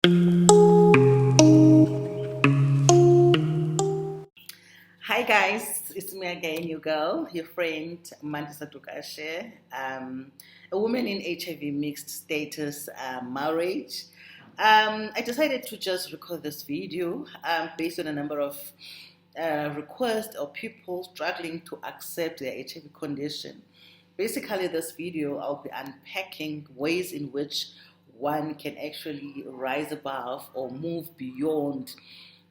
Hi guys, it's me again, your girl, your friend Mandisa Tukashe, a woman in HIV mixed status marriage. I decided to just record this video based on a number of requests of people struggling to accept their HIV condition. Basically, this video I'll be unpacking ways in which one can actually rise above or move beyond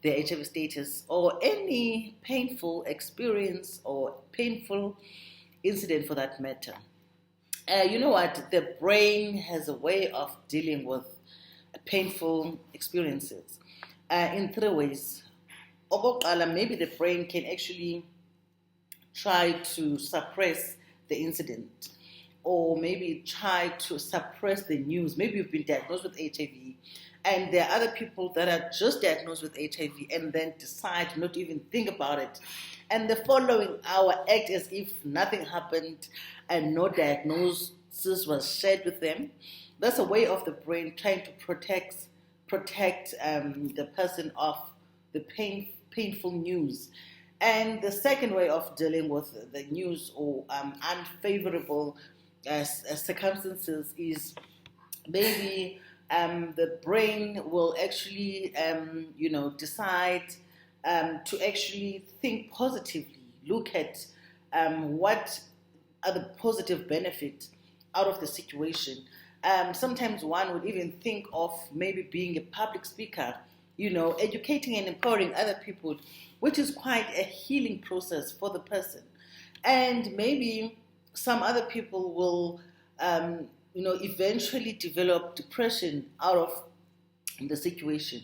their HIV status or any painful experience or painful incident for that matter. You know what? The brain has a way of dealing with painful experiences in three ways. Maybe the brain can actually try to suppress the incident or maybe try to suppress the news. Maybe you've been diagnosed with HIV and there are other people that are just diagnosed with HIV and then decide not to even think about it. And the following hour act as if nothing happened and no diagnosis was shared with them. That's a way of the brain trying to protect the person of the painful news. And the second way of dealing with the news or unfavorable circumstances is maybe the brain will actually, decide to actually think positively, look at what are the positive benefits out of the situation. Sometimes one would even think of maybe being a public speaker, educating and empowering other people, which is quite a healing process for the person. And maybe some other people will, eventually develop depression out of the situation.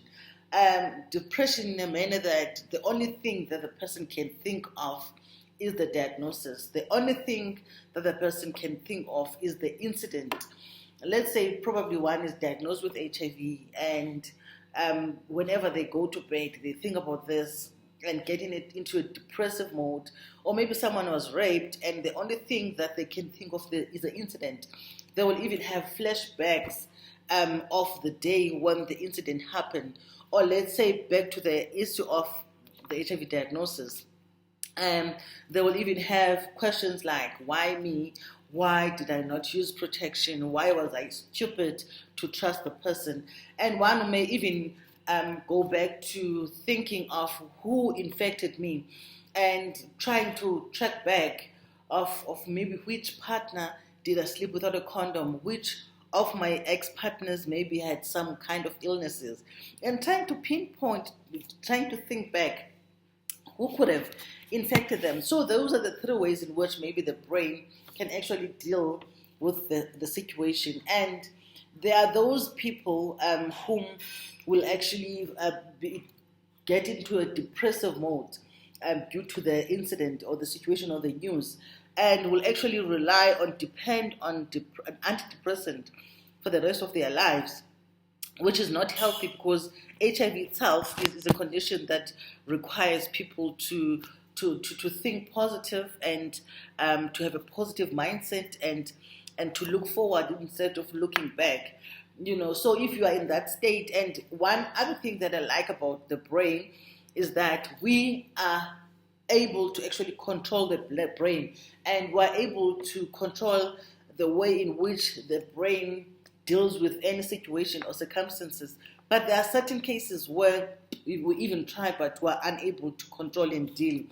Depression in a manner that the only thing that the person can think of is the diagnosis. The only thing that the person can think of is the incident. Let's say probably one is diagnosed with HIV and whenever they go to bed, they think about this and getting it into a depressive mode. Or maybe someone was raped and the only thing that they can think of is the incident. They will even have flashbacks of the day when the incident happened. Or let's say back to the issue of the HIV diagnosis. They will even have questions like, why me? Why did I not use protection? Why was I stupid to trust the person? And one may even go back to thinking of who infected me and trying to track back of maybe which partner did I sleep without a condom, which of my ex-partners maybe had some kind of illnesses, and trying to pinpoint, trying to think back who could have infected them. So those are the three ways in which maybe the brain can actually deal with the situation. And there are those people whom will actually get into a depressive mode due to the incident or the situation or the news, and will actually depend on an antidepressant for the rest of their lives, which is not healthy because HIV itself is a condition that requires people to think positive and to have a positive mindset and to look forward instead of looking back. So if you are in that state, and one other thing that I like about the brain is that we are able to actually control the brain, and we're able to control the way in which the brain deals with any situation or circumstances. But there are certain cases where we even try, but we're unable to control and deal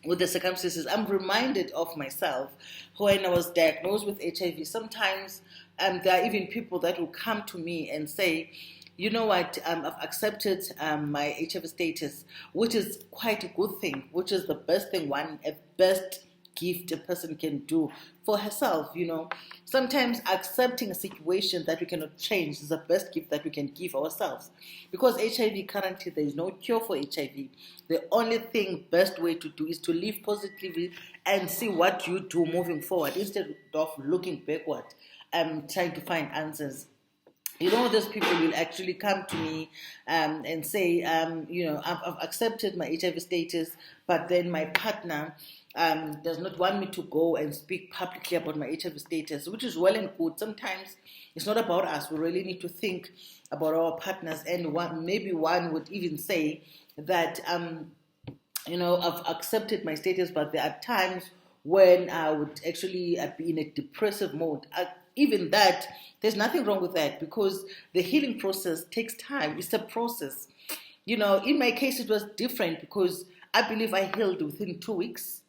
with the circumstances. I'm reminded of myself when I was diagnosed with HIV. Sometimes there are even people that will come to me and say, you know what, I've accepted my HIV status, which is quite a good thing, which is the best thing, a best gift a person can do for herself. Sometimes accepting a situation that we cannot change is the best gift that we can give ourselves, because HIV currently there is no cure for HIV. The only best way to do is to live positively and see what you do moving forward instead of looking backward and trying to find answers. Those people will actually come to me and say, I've accepted my HIV status, but then my partner does not want me to go and speak publicly about my HIV status, which is well and good. Sometimes it's not about us. We really need to think about our partners, and maybe one would even say that I've accepted my status, but there are times when I would actually be in a depressive mode. Even that, there's nothing wrong with that, because the healing process takes time. It's a process. In my case, it was different because I believe I healed within 2 weeks.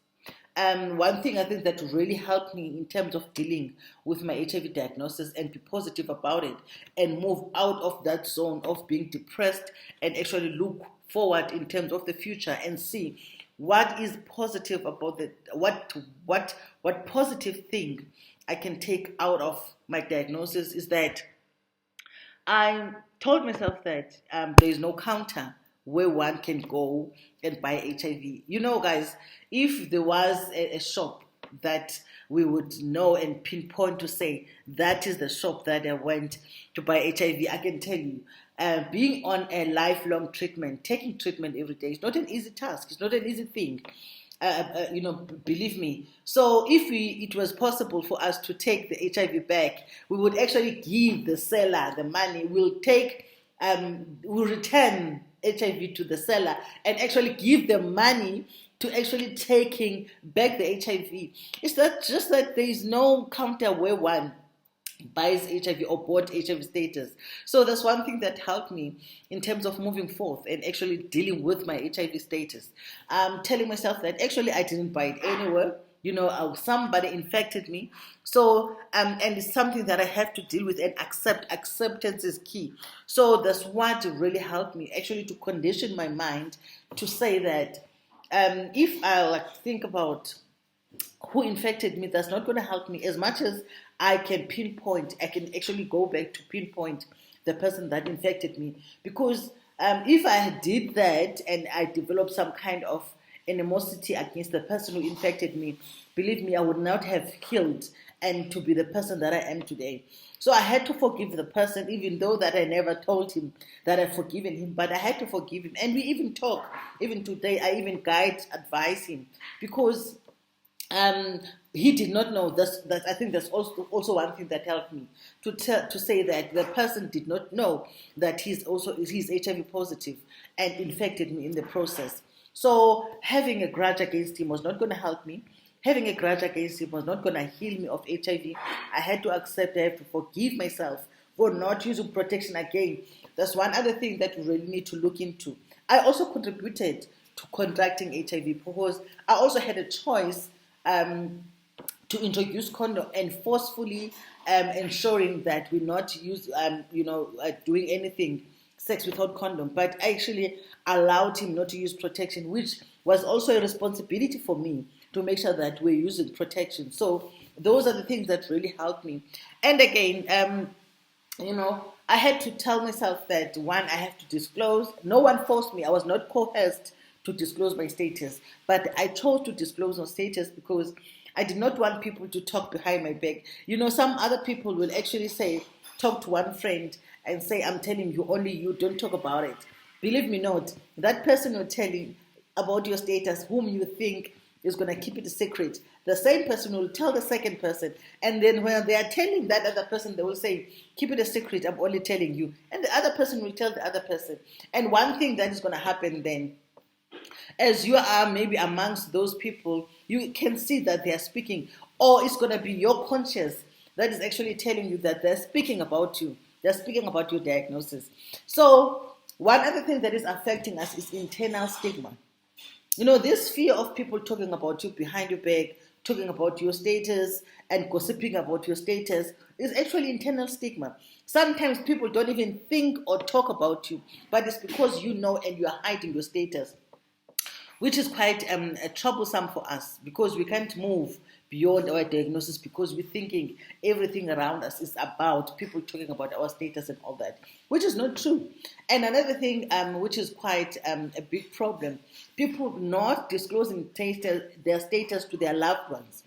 One thing I think that really helped me in terms of dealing with my HIV diagnosis and be positive about it and move out of that zone of being depressed and actually look forward in terms of the future and see what is positive about what positive thing I can take out of my diagnosis is that I told myself that there is no counter where one can go and buy HIV. Guys, if there was a shop that we would know and pinpoint to say that is the shop that I went to buy HIV, I can tell you, being on a lifelong treatment, taking treatment every day, is not an easy task. It's not an easy thing. Believe me. So if it was possible for us to take the HIV back, we would actually give the seller the money. We'll return HIV to the seller and actually give them money to actually taking back the HIV. It's not just that there is no counter where one buys HIV or bought HIV status. So that's one thing that helped me in terms of moving forth and actually dealing with my HIV status. Telling myself that actually I didn't buy it anywhere. Somebody infected me. So, and it's something that I have to deal with and accept. Acceptance is key. So that's what really helped me actually to condition my mind to say that if I think about who infected me, that's not going to help me as much as I can actually go back to pinpoint the person that infected me. Because if I did that and I developed some kind of animosity against the person who infected me, believe me, I would not have healed and to be the person that I am today. So I had to forgive the person, even though that I never told him that I've forgiven him, but I had to forgive him. And we even talk, even today, I even advise him, because he did not know this. That I think that's also one thing that helped me to say that the person did not know that he's HIV positive and infected me in the process. So having a grudge against him was not going to help me. Having a grudge against him was not going to heal me of HIV. I had to accept. I have to forgive myself for not using protection again. That's one other thing that we really need to look into. I also contributed to contracting HIV because I also had a choice to introduce condom and forcefully ensuring that we not use doing anything sex without condom, but I actually allowed him not to use protection, which was also a responsibility for me to make sure that we're using protection. So those are the things that really helped me. And again, I had to tell myself that one, I have to disclose. No one forced me. I was not coerced to disclose my status, but I chose to disclose my status because I did not want people to talk behind my back. Some other people will actually talk to one friend and say, I'm telling you, only you, don't talk about it. Believe me not, that person will tell you about your status, whom you think is going to keep it a secret. The same person will tell the second person, and then when they are telling that other person, they will say, keep it a secret, I'm only telling you. And the other person will tell the other person. And one thing that is going to happen then, as you are maybe amongst those people, you can see that they are speaking, or it's going to be your conscience that is actually telling you that they're speaking about you. They're speaking about your diagnosis. So one other thing that is affecting us is internal stigma. This fear of people talking about you behind your back, talking about your status and gossiping about your status is actually internal stigma. Sometimes people don't even think or talk about you, but it's because you know and you are hiding your status, which is quite troublesome for us because we can't move beyond our diagnosis because we're thinking everything around us is about people talking about our status and all that, which is not true. And another thing which is quite a big problem, people not disclosing their status to their loved ones.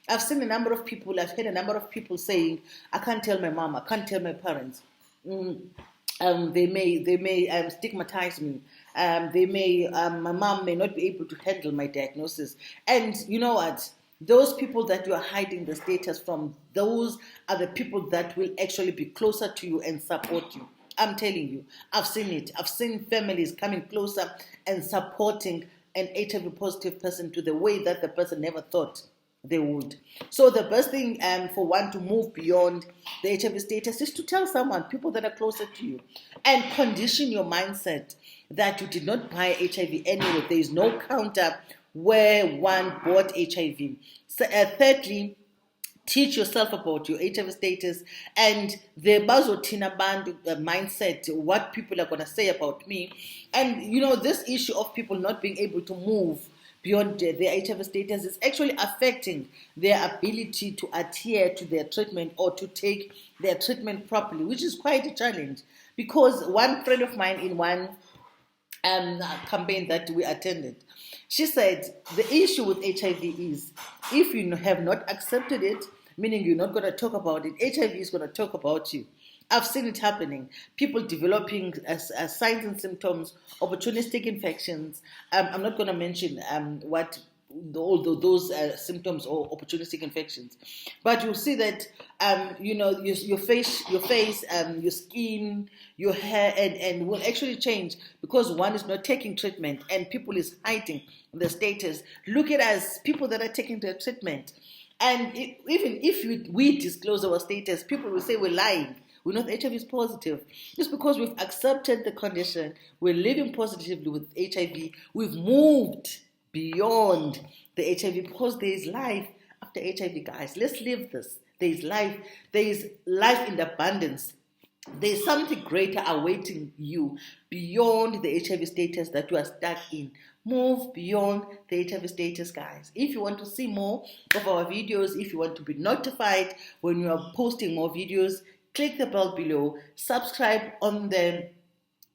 I've seen a number of people, I've heard a number of people saying, I can't tell my mom, I can't tell my parents. They may stigmatize me. My mom may not be able to handle my diagnosis. And you know what? Those people that you are hiding the status from, those are the people that will actually be closer to you and support you. I'm telling you, I've seen it. I've seen families coming closer and supporting an HIV positive person to the way that the person never thought they would. So the best thing for one to move beyond the HIV status is to tell someone, people that are closer to you, and condition your mindset that you did not buy HIV anyway. There is no counter where one bought HIV. So, thirdly, teach yourself about your HIV status and the bazotina band mindset, what people are going to say about me. And, this issue of people not being able to move beyond their HIV status is actually affecting their ability to adhere to their treatment or to take their treatment properly, which is quite a challenge. Because one friend of mine in one campaign that we attended, she said the issue with HIV is if you have not accepted it, meaning you're not going to talk about it, HIV is going to talk about you. I've seen it happening. People developing signs and symptoms, opportunistic infections. I'm not going to mention what all those symptoms or opportunistic infections, but you'll see that your face, your skin, your hair, and will actually change because one is not taking treatment and people is hiding the status. Look at us, people that are taking their treatment, and even if we disclose our status, people will say we're lying. We're not HIV is positive. Just because we've accepted the condition, we're living positively with HIV, we've moved beyond the HIV because there is life after HIV, guys. Let's live this. There is life. There is life in abundance. There is something greater awaiting you beyond the HIV status that you are stuck in. Move beyond the HIV status, guys. If you want to see more of our videos, if you want to be notified when we are posting more videos, click the bell below, subscribe on the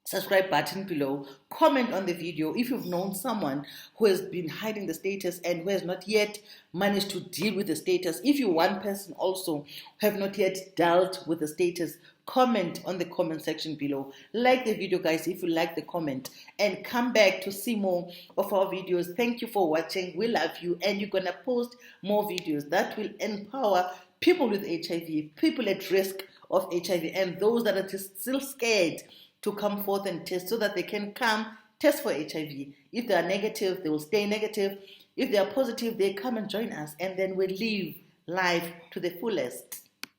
subscribe button below, comment on the video if you've known someone who has been hiding the status and who has not yet managed to deal with the status. If you're one person also who have not yet dealt with the status, comment on the comment section below. Like the video, guys, if you like the comment, and come back to see more of our videos. Thank you for watching. We love you, and you're gonna post more videos that will empower people with HIV, people at risk of HIV, and those that are just still scared to come forth and test so that they can come test for HIV. If they are negative, they will stay negative. If they are positive, they come and join us, and then we live life to the fullest.